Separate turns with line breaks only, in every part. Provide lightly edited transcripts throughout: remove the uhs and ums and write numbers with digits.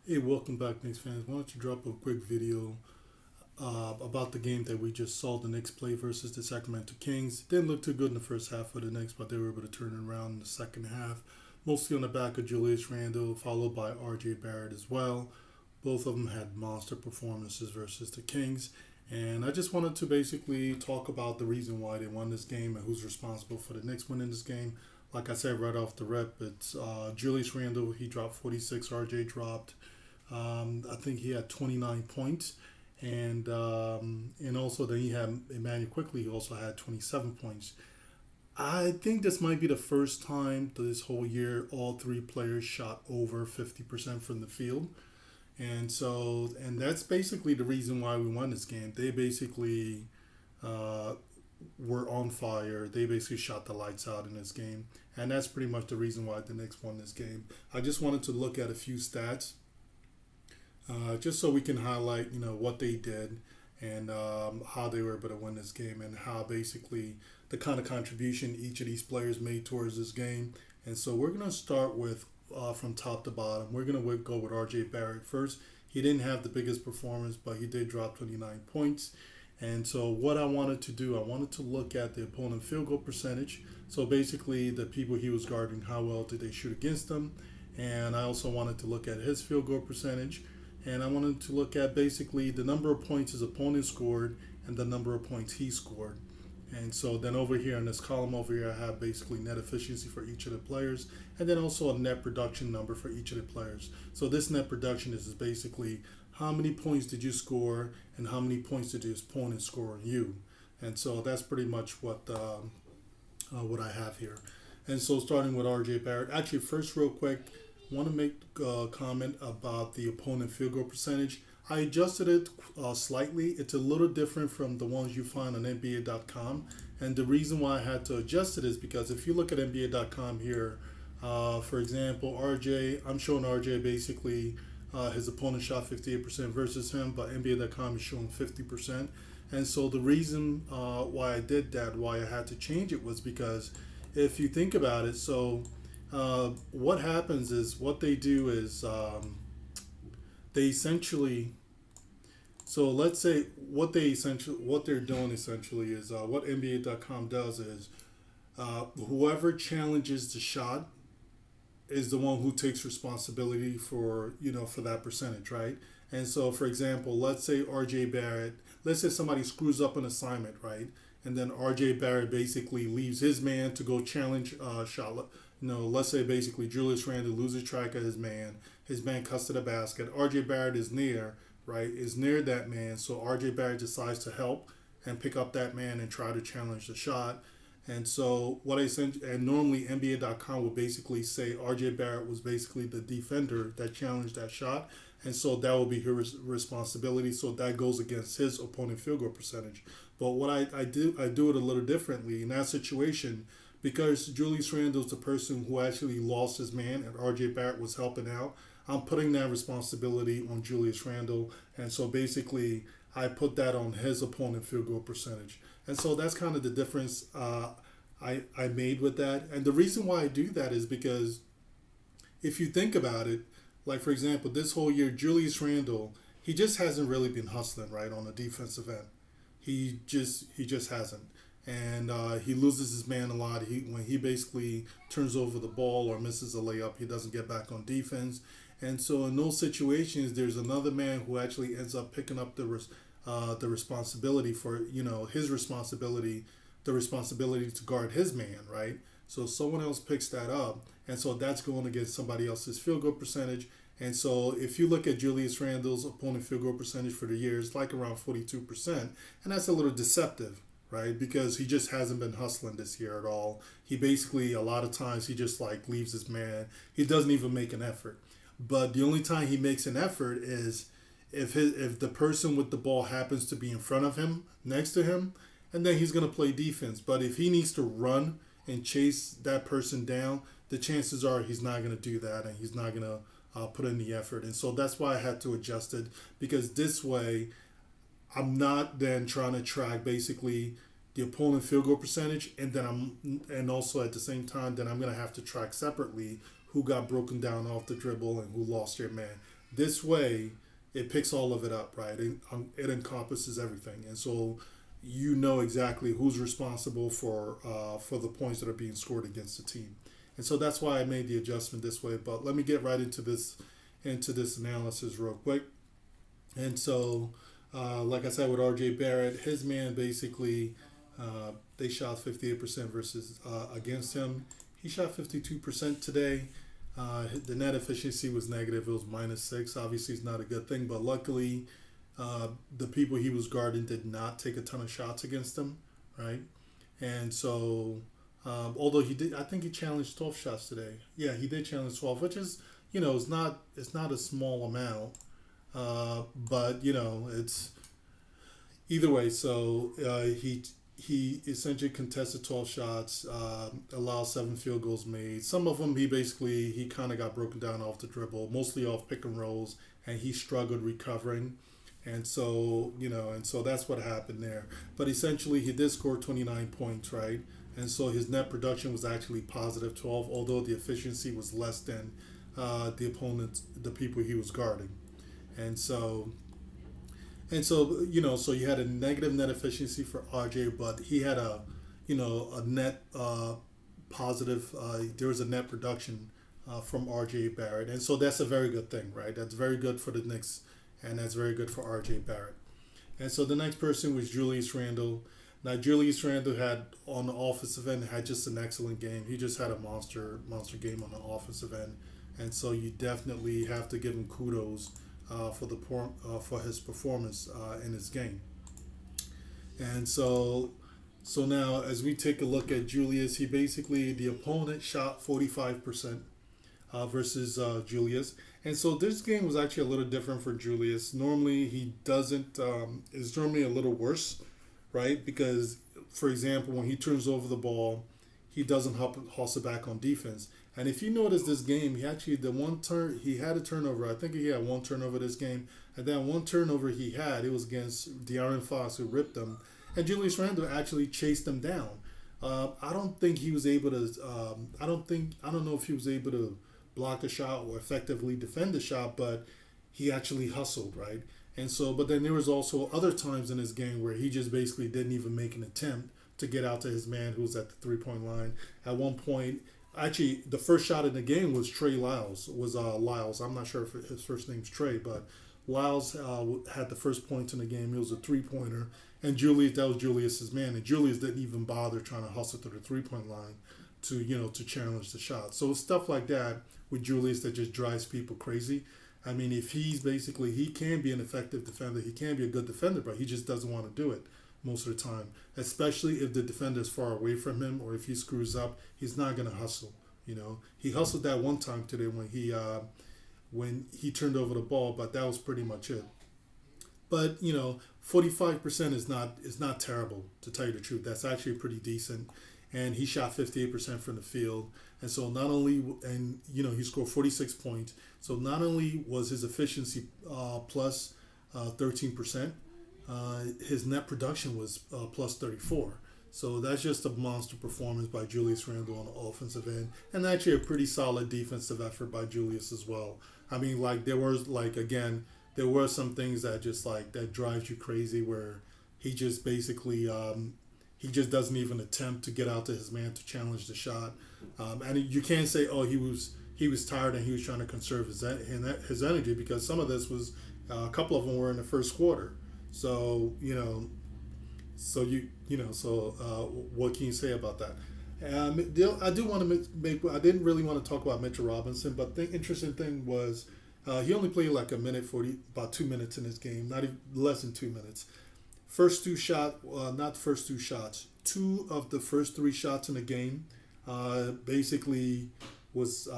Hey, welcome back, Knicks fans. Why don't you drop a quick video about the game that we just saw the Knicks play versus the Sacramento Kings? Didn't look too good in the first half for the Knicks, but they were able to turn it around in the second half, mostly on the back of Julius Randle, followed by R.J. Barrett as well. Both of them had monster performances versus the Kings. And I just wanted to basically talk about the reason why they won this game and who's responsible for the Knicks winning this game. Like I said right off the rep, it's Julius Randle. He dropped 46. RJ dropped I think he had 29 points, and also then he had Emmanuel quickly. He also had 27 points. I think this might be the first time this whole year all three players shot over 50% from the field, and that's basically the reason why we won this game. They basically uh, were on fire. They basically shot the lights out in this game, and that's pretty much the reason why the Knicks won this game. I just wanted to look at a few stats just so we can highlight, what they did and how they were able to win this game and how basically the kind of contribution each of these players made towards this game. And so we're going to start with from top to bottom. We're going to go with R.J. Barrett first. He didn't have the biggest performance, but he did drop 29 points. And so what I wanted to do, I wanted to look at the opponent field goal percentage. So basically the people he was guarding, how well did they shoot against them? And I also wanted to look at his field goal percentage, and I wanted to look at basically the number of points his opponent scored and the number of points he scored. And so then over here in this column over here, I have basically net efficiency for each of the players, and then also a net production number for each of the players. So this net production is basically how many points did you score and how many points did your opponent score on you. And so that's pretty much what I have here. And so starting with R.J. Barrett, actually first real quick, want to make a comment about the opponent field goal percentage. I adjusted it slightly. It's a little different from the ones you find on NBA.com. And the reason why I had to adjust it is because if you look at NBA.com here, for example, RJ, I'm showing RJ basically his opponent shot 58% versus him, but NBA.com is showing 50%. And so the reason why I did that, why I had to change it was because if you think about it, so what happens is what they do is they essentially, so let's say what they're doing essentially is what NBA.com does is whoever challenges the shot is the one who takes responsibility for for that percentage, right? And so, for example, let's say RJ Barrett, let's say somebody screws up an assignment, right? And then RJ Barrett basically leaves his man to go challenge shot. Let's say basically Julius Randle loses track of his man. His man cuts to the basket. RJ Barrett is near, right? Is near that man. So RJ Barrett decides to help and pick up that man and try to challenge the shot. And so what I sent, and normally NBA.com would basically say RJ Barrett was basically the defender that challenged that shot, and so that will be his responsibility. So that goes against his opponent field goal percentage. But what I do it a little differently in that situation because Julius Randle is the person who actually lost his man and RJ Barrett was helping out. I'm putting that responsibility on Julius Randle, and so basically I put that on his opponent field goal percentage. And so that's kind of the difference I made with that. And the reason why I do that is because if you think about it, like for example, this whole year, Julius Randle, he just hasn't really been hustling right on the defensive end. He just hasn't, and he loses his man a lot. When he basically turns over the ball or misses a layup, he doesn't get back on defense. And so in those situations, there's another man who actually ends up picking up the responsibility for his responsibility, the responsibility to guard his man, right? So someone else picks that up, and so that's going against somebody else's field goal percentage. And so if you look at Julius Randle's opponent field goal percentage for the year, it's like around 42%, and that's a little deceptive, right? Because he just hasn't been hustling this year at all. He basically a lot of times he just like leaves his man. He doesn't even make an effort. But the only time he makes an effort is if the person with the ball happens to be in front of him, next to him, and then he's going to play defense. But if he needs to run and chase that person down, the chances are he's not going to do that and he's not going to put in the effort. And so that's why I had to adjust it, because this way I'm not then trying to track basically the opponent field goal percentage, and also at the same time then I'm going to have to track separately who got broken down off the dribble and who lost their man. This way, it picks all of it up, right? It encompasses everything, and so you know exactly who's responsible for the points that are being scored against the team. And so that's why I made the adjustment this way. But let me get right into this analysis real quick. And so, like I said, with R.J. Barrett, his man basically they shot 58% versus against him. He shot 52% today. The net efficiency was negative. It was -6. Obviously, it's not a good thing, but luckily, the people he was guarding did not take a ton of shots against him, right? And so, although he did, I think he challenged 12 shots today. Yeah, he did challenge 12, which is, it's not a small amount, but it's either way. So he essentially contested 12 shots, allowed 7 field goals made. Some of them he kind of got broken down off the dribble, mostly off pick and rolls, and he struggled recovering. And so, that's what happened there. But essentially, he did score 29 points, right? And so his net production was actually positive 12, although the efficiency was less than the opponents, the people he was guarding. And so, so you had a negative net efficiency for RJ, but he had a net positive. There was a net production from RJ Barrett, and so that's a very good thing, right? That's very good for the Knicks, and that's very good for RJ Barrett. And so the next person was Julius Randle. Now Julius Randle had on the offensive end had just an excellent game. He just had a monster game on the offensive end, and so you definitely have to give him kudos for his performance in his game. And so now as we take a look at Julius, the opponent shot 45% versus Julius. And so this game was actually a little different for Julius. Normally he doesn't is normally a little worse, right? Because for example, when he turns over the ball, he doesn't hustle back on defense. And if you notice this game, he had a turnover. I think he had one turnover this game, and then one turnover it was against De'Aaron Fox, who ripped him, and Julius Randle actually chased him down. I don't think he was able to. I don't know if he was able to block a shot or effectively defend the shot, but he actually hustled, right? And so, but then there was also other times in this game where he just basically didn't even make an attempt to get out to his man who was at the 3-point line. At one point, actually, the first shot in the game was Lyles. I'm not sure if his first name's Trey, but Lyles had the first point in the game. It was a 3-pointer, and that was Julius's man, and Julius didn't even bother trying to hustle to the 3-point line to challenge the shot. So it's stuff like that with Julius that just drives people crazy. I mean, if he can be an effective defender, he can be a good defender, but he just doesn't want to do it most of the time, especially if the defender is far away from him or if he screws up, he's not going to hustle. He hustled that one time today when he turned over the ball, but that was pretty much it. But 45% is not terrible, to tell you the truth. That's actually pretty decent, and he shot 58% from the field. And so he scored 46 points. So not only was his efficiency plus 13%. His net production was plus 34. So that's just a monster performance by Julius Randle on the offensive end, and actually a pretty solid defensive effort by Julius as well. I mean, there were some things that drives you crazy where he just basically he just doesn't even attempt to get out to his man to challenge the shot, and you can't say he was tired and he was trying to conserve his energy, because some of this was a couple of them were in the first quarter. So what can you say about that? I do want to I didn't really want to talk about Mitchell Robinson, but the interesting thing was he only played like a minute 40, about 2 minutes in this game, not even less than 2 minutes. Not first two shots. 2 of the first 3 shots in the game, basically was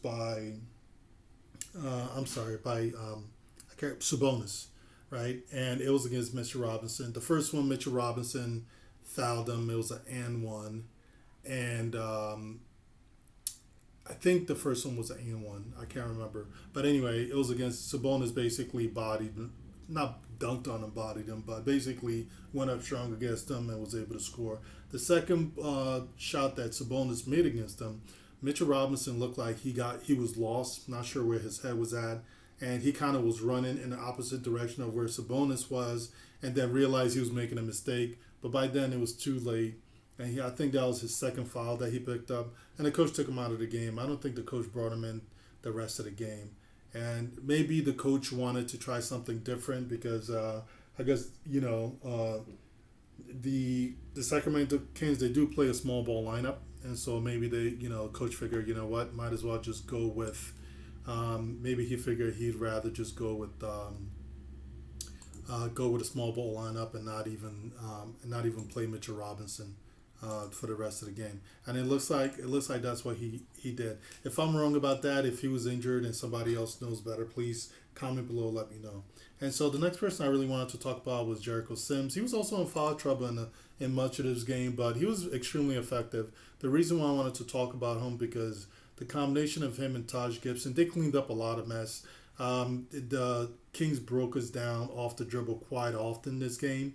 by Sabonis. Right, and it was against Mitchell Robinson. The first one, Mitchell Robinson fouled him. It was an and one, and I think the first one was an and one. I can't remember, but anyway, it was against Sabonis. Basically, not dunked on him, bodied him, but basically went up strong against him and was able to score. The second shot that Sabonis made against him, Mitchell Robinson looked like he was lost, not sure where his head was at. and he kind of was running in the opposite direction of where Sabonis was, and then realized he was making a mistake. But by then it was too late, and I think that was his second foul that he picked up, and the coach took him out of the game. I don't think the coach brought him in the rest of the game, and maybe the coach wanted to try something different because I guess the Sacramento Kings, they do play a small ball lineup, and so maybe they coach figured what, might as well just go with maybe he figured he'd rather just go with a small ball lineup and not even play Mitchell Robinson for the rest of the game. And it looks like that's what he did. If I'm wrong about that, if he was injured and somebody else knows better, please comment below, let me know. And so the next person I really wanted to talk about was Jericho Sims. He was also in foul trouble in much of this game, but he was extremely effective. The reason why I wanted to talk about him because the combination of him and Taj Gibson, they cleaned up a lot of mess. The Kings broke us down off the dribble quite often this game,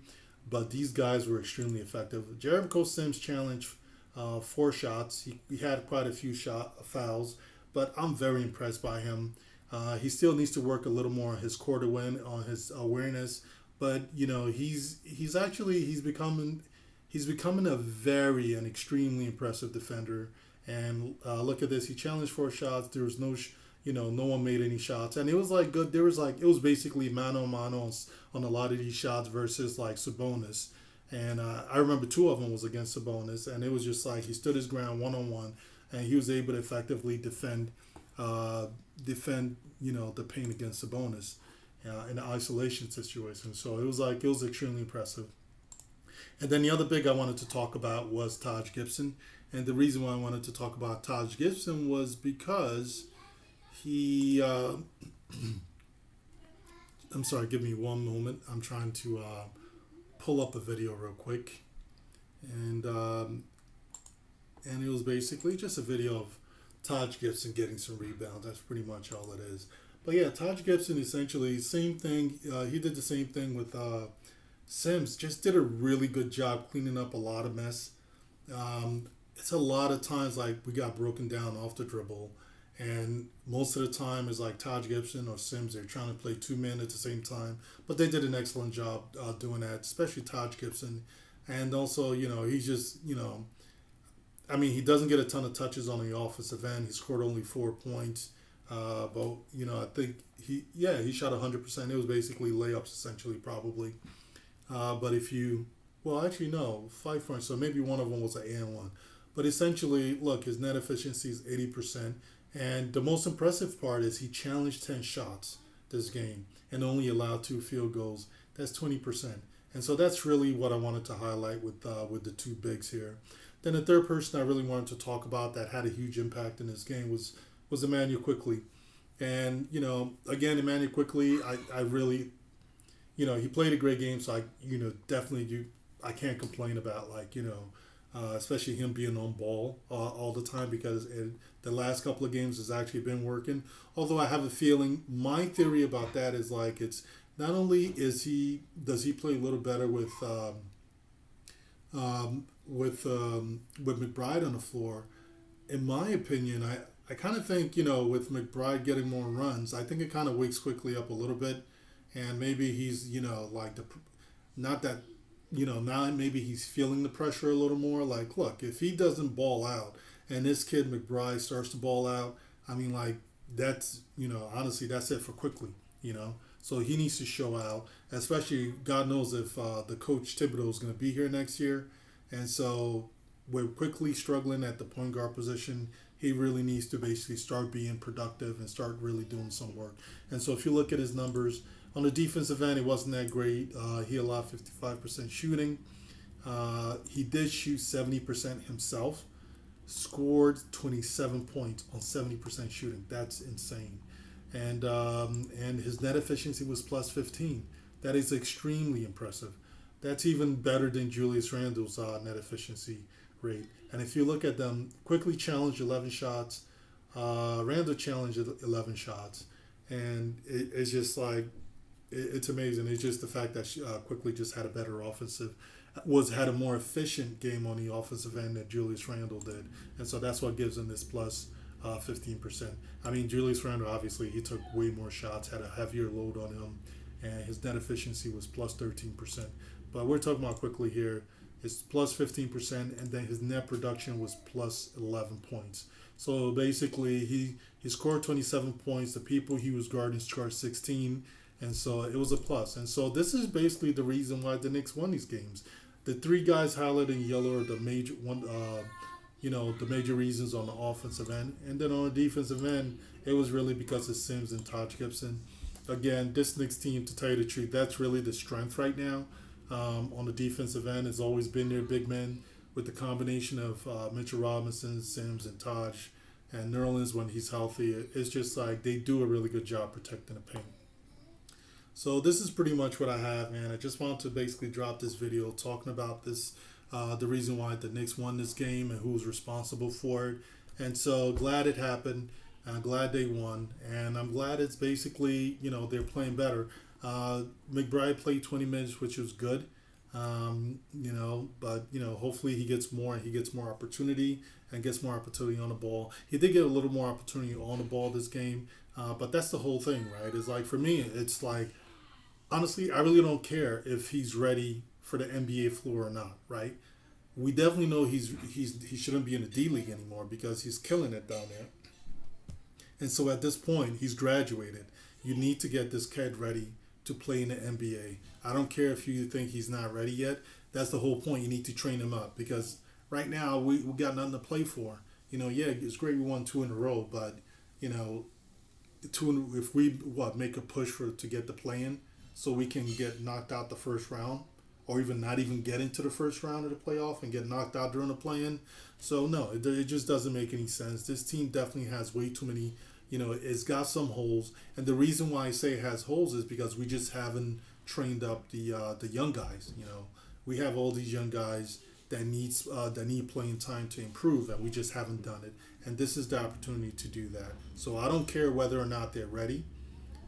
but these guys were extremely effective. Jericho Sims challenged 4 shots. He had quite a few fouls, but I'm very impressed by him. He still needs to work a little more on his core to win, on his awareness, but he's becoming an extremely impressive defender. And look at this, he challenged 4 shots. There was no one made any shots, and it was like good. It was basically mano a mano on a lot of these shots versus like Sabonis. And I remember 2 of them was against Sabonis, and it was just like he stood his ground 1-on-1, and he was able to effectively defend the paint against Sabonis in an isolation situation. So it was extremely impressive. And then the other big I wanted to talk about was Taj Gibson. And the reason why I wanted to talk about Taj Gibson was because he I'm sorry, give me one moment. I'm trying to pull up a video real quick. And it was basically just a video of Taj Gibson getting some rebounds. That's pretty much all it is. But yeah, Taj Gibson essentially same thing. He did the same thing with Sims. Just did a really good job cleaning up a lot of mess. It's a lot of times like we got broken down off the dribble, and most of the time it's like Taj Gibson or Sims. They're trying to play 2 men at the same time, but they did an excellent job doing that, especially Taj Gibson. And also, he's just he doesn't get a ton of touches on the offensive end. He scored only 4 points. But I think he shot 100%. It was basically layups essentially, probably. But actually no, 5 points. So maybe one of them was an and one. But essentially, look, his net efficiency is 80%. And the most impressive part is he challenged 10 shots this game and only allowed 2 field goals. That's 20%. And so that's really what I wanted to highlight with the 2 bigs here. Then the third person I really wanted to talk about that had a huge impact in this game was Immanuel Quickley. And, again, Immanuel Quickley, I really, he played a great game. So I can't complain about especially him being on ball all the time, because the last couple of games has actually been working. Although I have a feeling, my theory about that is it's not only does he play a little better with McBride on the floor. In my opinion, I kind of think, with McBride getting more runs, I think it kind of wakes Quickley up a little bit, and maybe he's now maybe he's feeling the pressure a little more. Like, look, if he doesn't ball out and this kid McBride starts to ball out, that's, honestly, that's it for Quickley, So he needs to show out, especially God knows if the coach Thibodeau is going to be here next year. And so we're quickly struggling at the point guard position. He really needs to basically start being productive and start really doing some work. And so if you look at his numbers, on the defensive end, it wasn't that great. He allowed 55% shooting. He did shoot 70% himself, scored 27 points on 70% shooting. That's insane. And his net efficiency was plus 15. That is extremely impressive. That's even better than Julius Randle's net efficiency rate. And if you look at them, Quickley challenged 11 shots. Randle challenged 11 shots. And it's just it's amazing. It's just the fact that Quickley just had a better had a more efficient game on the offensive end than Julius Randle did. And so that's what gives him this plus 15%. I mean, Julius Randle, obviously, he took way more shots, had a heavier load on him, and his net efficiency was plus 13%. But we're talking about quickly here. It's plus 15%, and then his net production was plus 11 points. So basically, he scored 27 points. The people he was guarding scored 16, and so it was a plus. And so this is basically the reason why the Knicks won these games. The three guys highlighted in yellow are the major one. The major reasons on the offensive end, and then on the defensive end, it was really because of Sims and Taj Gibson. Again, this Knicks team, to tell you the truth, that's really the strength right now. On the defensive end, has always been their big men with the combination of Mitchell Robinson, Sims, and Taj, and Nerlens when he's healthy. It's just like they do a really good job protecting the paint. So this is pretty much what I have, man. I just wanted to basically drop this video talking about this, the reason why the Knicks won this game and who was responsible for it. And so glad it happened. I'm glad they won, and I'm glad it's basically, they're playing better. McBride played 20 minutes, which was good. But hopefully he gets more opportunity and gets more opportunity on the ball. He did get a little more opportunity on the ball this game, but that's the whole thing, right? It's like for me, it's like honestly, I really don't care if he's ready for the NBA floor or not, right? We definitely know he shouldn't be in the D League anymore because he's killing it down there. And so at this point, he's graduated. You need to get this kid ready to play in the NBA. I don't care if you think he's not ready yet. That's the whole point. You need to train him up because right now we got nothing to play for. Yeah, it's great we won two in a row, but if we make a push to get the play in, so we can get knocked out the first round, or even not even get into the first round of the playoff and get knocked out during the play-in. So no, it just doesn't make any sense. This team definitely has way too many. It's got some holes, and the reason why I say it has holes is because we just haven't trained up the young guys. We have all these young guys that need playing time to improve, and we just haven't done it. And this is the opportunity to do that. So I don't care whether or not they're ready.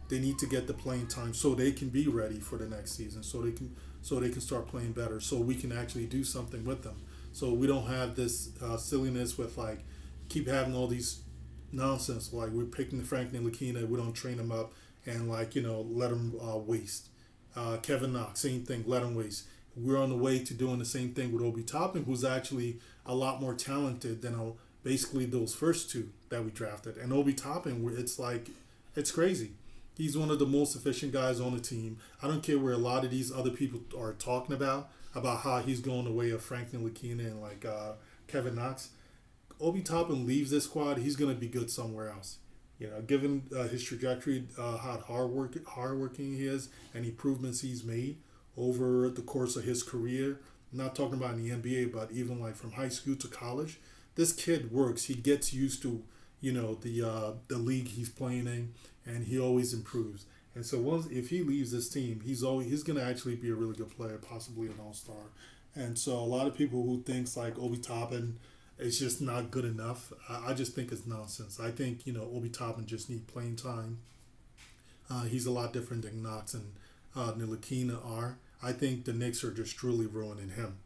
They need to get the playing time so they can be ready for the next season, so they can start playing better, so we can actually do something with them. So we don't have this silliness with keep having all these nonsense like we're picking Frank Ntilikina, we don't train him up and let him waste. Kevin Knox, same thing, let him waste. We're on the way to doing the same thing with Obi Toppin, who's actually a lot more talented than basically those first two that we drafted. And Obi Toppin, it's crazy. He's one of the most efficient guys on the team. I don't care where a lot of these other people are talking about how he's going the way of Frank Ntilikina and Kevin Knox. Obi Toppin leaves this squad, he's going to be good somewhere else. Given his trajectory, how hardworking he is, and improvements he's made over the course of his career. I'm not talking about in the NBA, but even from high school to college, this kid works. He gets used to the league he's playing in, and he always improves. And so if he leaves this team, he's going to actually be a really good player, possibly an all-star. And so a lot of people who thinks Obi Toppin is just not good enough, I just think it's nonsense. I think Obi Toppin just need playing time. He's a lot different than Knox and Ntilikina are. I think the Knicks are just truly ruining him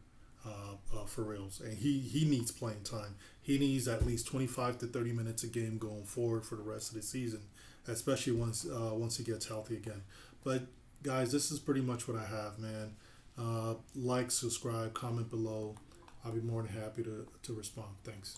for reals, and he needs playing time. He needs at least 25 to 30 minutes a game going forward for the rest of the season, especially once he gets healthy again. But guys, this is pretty much what I have, man. Like, subscribe, comment below. I'll be more than happy to respond. Thanks.